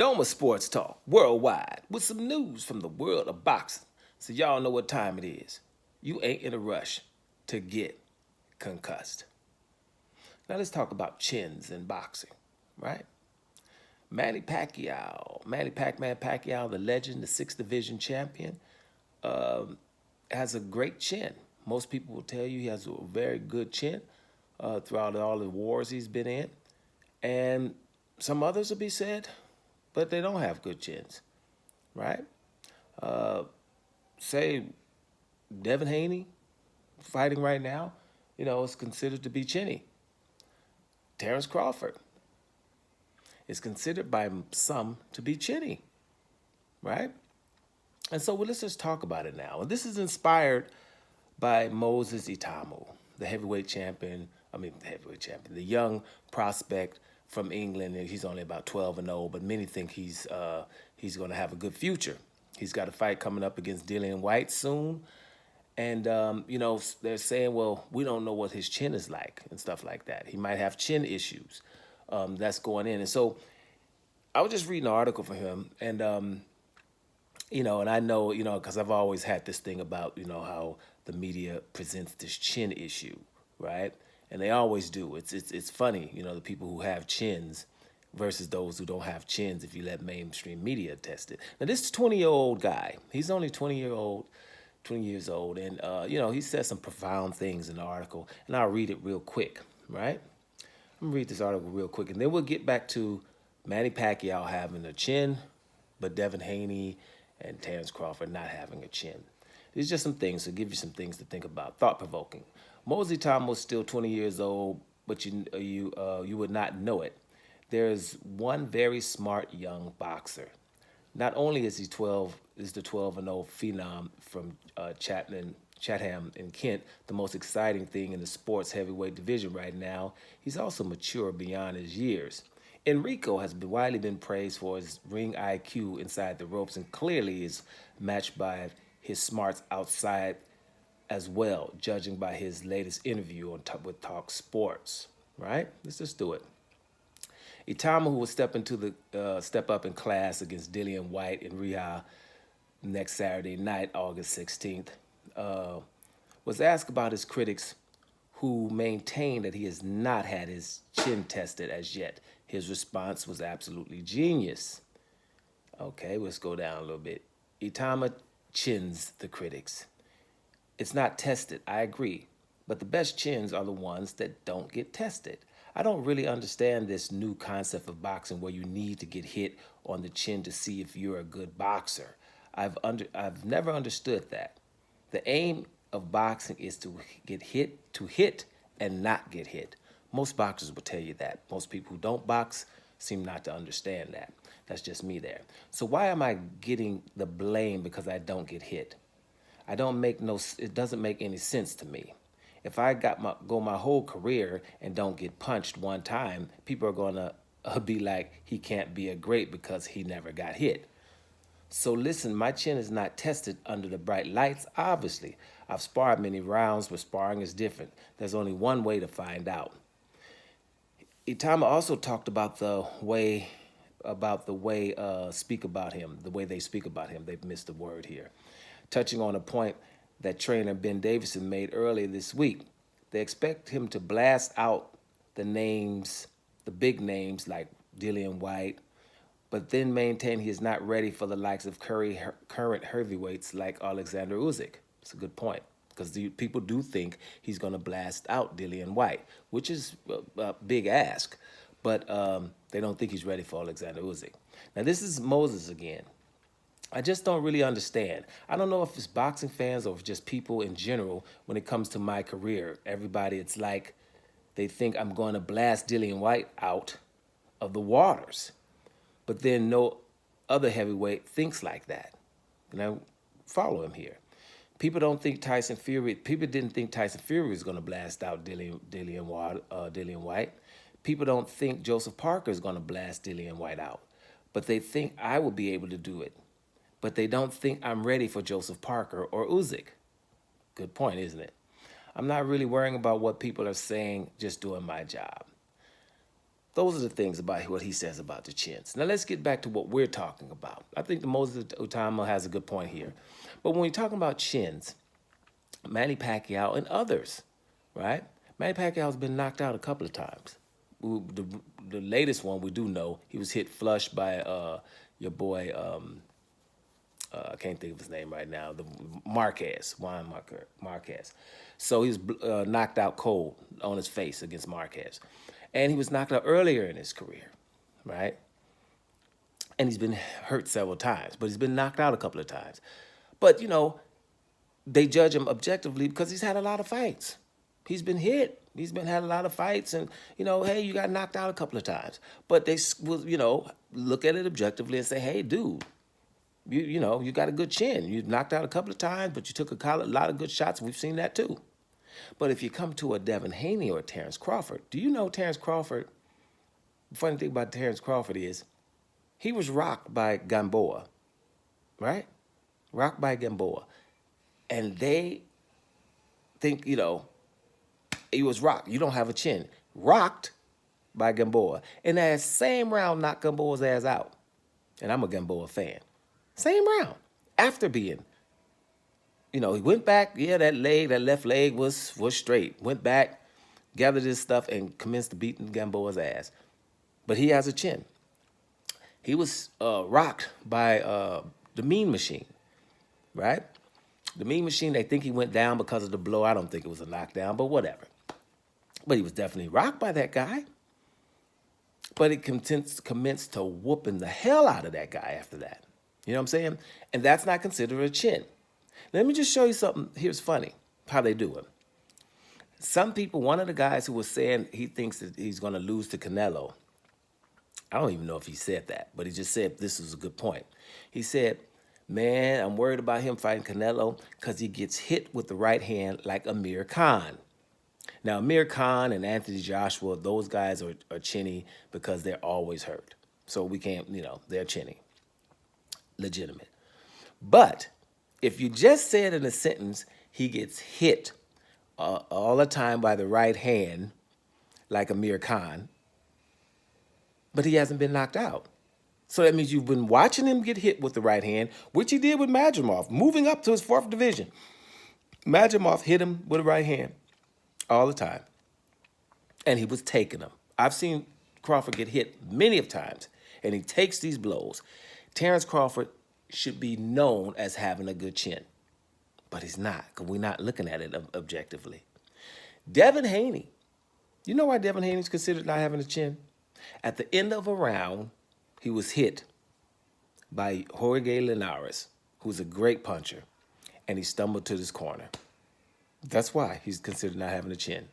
Doma Sports Talk worldwide with some news from the world of boxing. So y'all know what time it is. You ain't in a rush to get concussed. Now let's talk about chins in boxing, right? Manny Pacquiao, Manny Pac-Man Pacquiao, the legend, the sixth division champion, has a great chin. Most people will tell you he has a very good chin throughout all the wars he's been in. And some others will be said, but they don't have good chins, right? Say Devin Haney fighting right now, is considered to be chinny. Terrence Crawford is considered by some to be chinny, right? And so let's just talk about it now. And this is inspired by Moses Itamu, the heavyweight champion. The young prospect from England. And he's only about 12-0, but many think he's going to have a good future. He's got a fight coming up against Dillian White soon. And, they're saying, well, we don't know what his chin is like and stuff like that. He might have chin issues that's going in. And so I was just reading an article for him. And, and I know, because I've always had this thing about, how the media presents this chin issue, right? And they always do. It's funny, the people who have chins versus those who don't have chins if you let mainstream media test it. Now, this 20-year-old guy, he's only 20 years old, and, he says some profound things in the article, and I'll read it real quick, right? I'm going to read this article real quick, and then we'll get back to Manny Pacquiao having a chin, but Devin Haney and Terrence Crawford not having a chin. These are just some things to give you some things to think about, thought-provoking. Mosey Tom was still 20 years old, but you would not know it. There's one very smart young boxer. Not only is the 12-0 phenom from Chatham in Kent, the most exciting thing in the sports heavyweight division right now, he's also mature beyond his years. Enrico has widely been praised for his ring IQ inside the ropes and clearly is matched by his smarts outside as well, judging by his latest interview with Talk Sports. Right? Let's just do it. Itamu, who will step up in class against Dillian White in Riyadh next Saturday night, August 16th, was asked about his critics who maintain that he has not had his chin tested as yet. His response was absolutely genius. Okay, let's go down a little bit. Itama chins the critics. It's not tested, I agree, but the best chins are the ones that don't get tested. I don't really understand this new concept of boxing where you need to get hit on the chin to see if you're a good boxer. I've never understood that. The aim of boxing is to hit and not get hit. Most boxers will tell you that. Most people who don't box seem not to understand that. That's just me there. So why am I getting the blame because I don't get hit? It doesn't make any sense to me. If I go my whole career and don't get punched one time, people are gonna be like, he can't be a great because he never got hit. So listen, my chin is not tested under the bright lights, obviously. I've sparred many rounds, but sparring is different. There's only one way to find out. Itama also talked about the way speak about him, the way they speak about him. They've missed a word here. Touching on a point that trainer Ben Davison made earlier this week. They expect him to blast out the big names like Dillian White, but then maintain he is not ready for the likes of current heavyweights like Alexander Usyk. It's a good point, because people do think he's going to blast out Dillian White, which is a big ask, but they don't think he's ready for Alexander Usyk. Now, this is Moses again. I just don't really understand. I don't know if it's boxing fans or just people in general when it comes to my career. Everybody, it's like they think I'm going to blast Dillian White out of the waters. But then no other heavyweight thinks like that. Now, follow him here. People didn't think Tyson Fury was going to blast out Dillian White. People don't think Joseph Parker is going to blast Dillian White out. But they think I will be able to do it. But they don't think I'm ready for Joseph Parker or Usyk. Good point, isn't it? I'm not really worrying about what people are saying, just doing my job. Those are the things about what he says about the chins. Now let's get back to what we're talking about. I think the Moses Utama has a good point here. But when we're talking about chins, Manny Pacquiao and others, right? Manny Pacquiao's been knocked out a couple of times. The latest one we do know, he was hit flush by your boy, I can't think of his name right now, the Juan Marquez. So he was knocked out cold on his face against Marquez. And he was knocked out earlier in his career, right? And he's been hurt several times, but he's been knocked out a couple of times. But, they judge him objectively because he's had a lot of fights. He's been hit. He's had a lot of fights, and hey, you got knocked out a couple of times. But they will, look at it objectively and say, hey, dude, you got a good chin. You knocked out a couple of times, but you took a lot of good shots. We've seen that too. But if you come to a Devin Haney or a Terence Crawford, do you know Terence Crawford? The funny thing about Terence Crawford is he was rocked by Gamboa, right? Rocked by Gamboa. And they think, he was rocked. You don't have a chin. Rocked by Gamboa. And that same round knocked Gamboa's ass out. And I'm a Gamboa fan. Same round. After being, he went back. Yeah, that left leg was straight. Went back, gathered his stuff, and commenced to beating Gamboa's ass. But he has a chin. He was rocked by the Mean Machine, right? The Mean Machine, they think he went down because of the blow. I don't think it was a knockdown, but whatever. But he was definitely rocked by that guy. But it commenced to whooping the hell out of that guy after that. You know what I'm saying? And that's not considered a chin. Let me just show you something. Here's funny, how they do it. Some people, one of the guys who was saying he thinks that he's going to lose to Canelo, I don't even know if he said that, but he just said this was a good point. He said, man, I'm worried about him fighting Canelo because he gets hit with the right hand like Amir Khan. Now, Amir Khan and Anthony Joshua, those guys are chinny because they're always hurt. So we can't, they're chinny. Legitimate. But if you just said in a sentence, he gets hit all the time by the right hand like Amir Khan, but he hasn't been knocked out. So that means you've been watching him get hit with the right hand, which he did with Madrimov, moving up to his 4th division. Madrimov hit him with the right hand all the time, and he was taking them. I've seen Crawford get hit many of times, and he takes these blows. Terence Crawford should be known as having a good chin, but he's not, because we're not looking at it objectively. Devin Haney. You know why Devin Haney's considered not having a chin? At the end of a round, he was hit by Jorge Linares, who's a great puncher, and he stumbled to this corner. That's why he's considered not having a chin.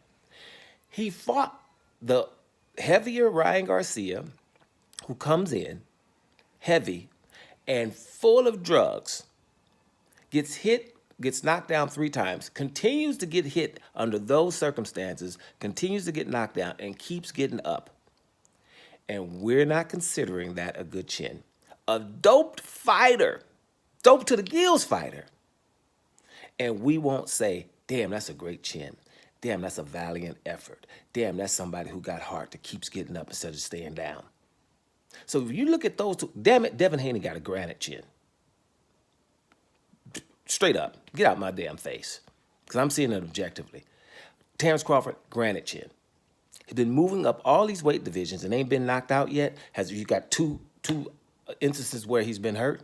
He fought the heavier Ryan Garcia, who comes in heavy and full of drugs, gets hit, gets knocked down 3 times, continues to get hit under those circumstances, continues to get knocked down, and keeps getting up. And we're not considering that a good chin. A doped fighter, doped to the gills fighter. And we won't say, damn, that's a great chin. Damn, that's a valiant effort. Damn, that's somebody who got heart that keeps getting up instead of staying down. So if you look at those two, damn it, Devin Haney got a granite chin. Straight up, get out my damn face. Because I'm seeing it objectively. Terence Crawford, granite chin. He's been moving up all these weight divisions and ain't been knocked out yet. You got two instances where he's been hurt.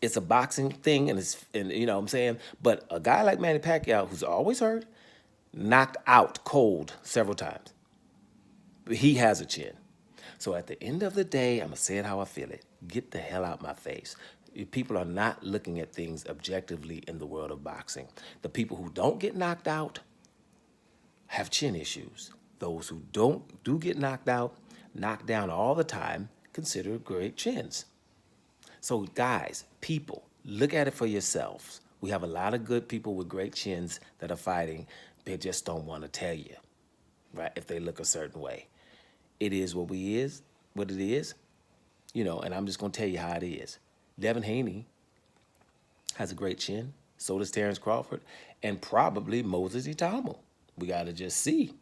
It's a boxing thing, and you know what I'm saying? But a guy like Manny Pacquiao, who's always hurt, knocked out cold several times. But he has a chin. So at the end of the day, I'm going to say it how I feel it. Get the hell out my face. People are not looking at things objectively in the world of boxing. The people who don't get knocked out have chin issues. Those who do get knocked out, knocked down all the time, consider great chins. So guys, people, look at it for yourselves. We have a lot of good people with great chins that are fighting. They just don't want to tell you, right, if they look a certain way. It is what it is, and I'm just going to tell you how it is. Devin Haney has a great chin. So does Terence Crawford, and probably Moses Itamu. We got to just see,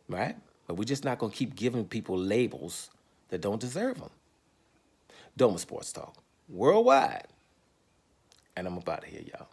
right? But we're just not going to keep giving people labels that don't deserve them. Doma Sports Talk, worldwide. And I'm about to hear y'all.